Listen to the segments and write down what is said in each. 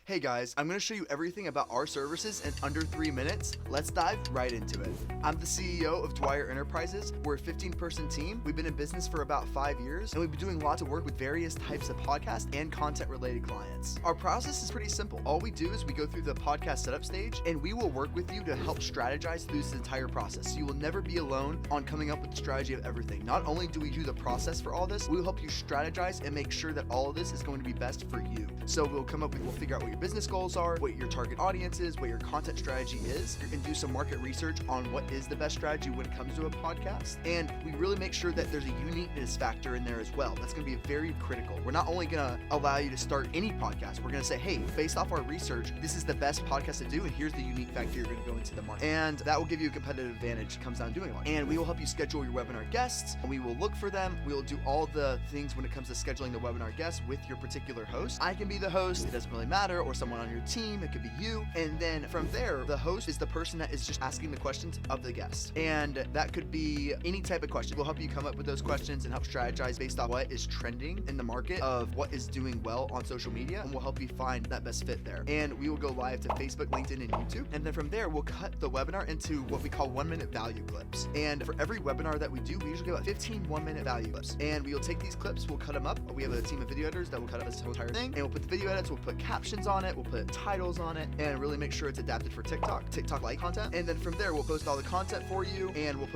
Hey guys, I'm going to show you everything about our services in under 3 minutes. Let's dive right into it. I'm the CEO of Dwyer Enterprises. We're a 15-person team. We've been in business for about 5 years, and we've been doing lots of work with various types of podcast and content-related clients. Our process is pretty simple. All we do is we go through the podcast setup stage, and we will work with you to help strategize through this entire process. So you will never be alone on coming up with the strategy of everything. Not only do we do the process for all this, we will help you strategize and make sure that all of this is going to be best for you. So we'll figure out what your business goals are, what your target audience is, what your content strategy is, and do some market research on what is the best strategy when it comes to a podcast. And we really make sure that there's a uniqueness factor in there as well. That's going to be very critical. We're not only going to allow you to start any podcast, we're going to say, hey, based off our research, this is the best podcast to do, and here's the unique factor you're going to go into the market. And that will give you a competitive advantage. It comes down to doing one. And we will help you schedule your webinar guests, and we will look for them. We will do all the things when it comes to scheduling the webinar guests with your particular host. I can be the host, it doesn't really matter, or someone on your team, it could be you. And then from there, the host is the person that is just asking the questions of the guest. And that could be any type of question. We'll help you come up with those questions and help strategize based on what is trending in the market of what is doing well on social media, and we'll help you find that best fit there. And we will go live to Facebook, LinkedIn, and YouTube. And then from there, we'll cut the webinar into what we call 1-minute value clips. And for every webinar that we do, we usually get about 15 1-minute value clips. And we'll take these clips, we'll cut them up. We have a team of video editors that will cut up this whole entire thing. And we'll put the video edits, we'll put captions on it, we'll put titles on it, and really make sure it's adapted for TikTok-like content. And then from there, we'll post all the content for you, and we'll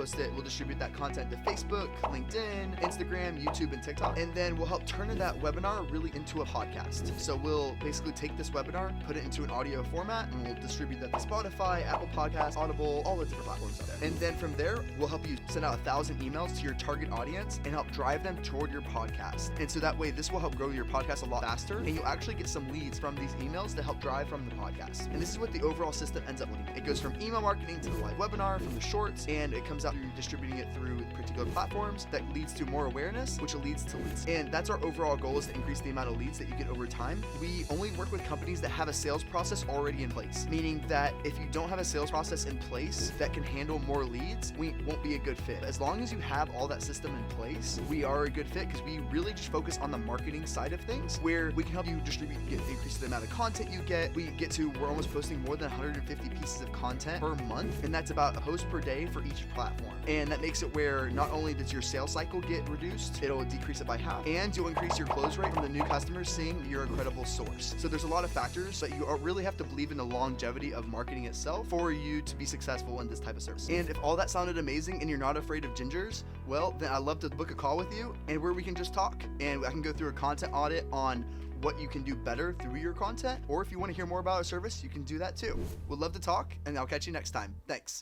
distribute that content to Facebook, LinkedIn, Instagram, YouTube, and TikTok. And then we'll help turn that webinar really into a podcast. So we'll basically take this webinar, put it into an audio format, and we'll distribute that to Spotify, Apple Podcasts, Audible, all the different platforms out there. And then from there, we'll help you send out 1,000 emails to your target audience and help drive them toward your podcast. And so that way, this will help grow your podcast a lot faster, and you'll actually get some leads from these emails to help drive from the podcast. And this is what the overall system ends up looking like. It goes from email marketing to the live webinar, from the shorts, and it comes out through distributing it through particular platforms that leads to more awareness, which leads to leads. And that's our overall goal, is to increase the amount of leads that you get over time. We only work with companies that have a sales process already in place, meaning that if you don't have a sales process in place that can handle more leads, we won't be a good fit. As long as you have all that system in place, we are a good fit, because we really just focus on the marketing side of things, where we can help you increase the amount of content you get. We're almost posting more than 150 pieces of content per month, and that's about a post per day for each platform. And that makes it where not only does your sales cycle get reduced, it'll decrease it by half, and you'll increase your close rate from the new customers seeing you're a credible source. So there's a lot of factors, but you really have to believe in the longevity of marketing itself for you to be successful in this type of service. And if all that sounded amazing and you're not afraid of gingers, well, then I'd love to book a call with you, and where we can just talk, and I can go through a content audit on what you can do better through your content. Or if you want to hear more about our service, you can do that too. We'd love to talk, and I'll catch you next time. Thanks.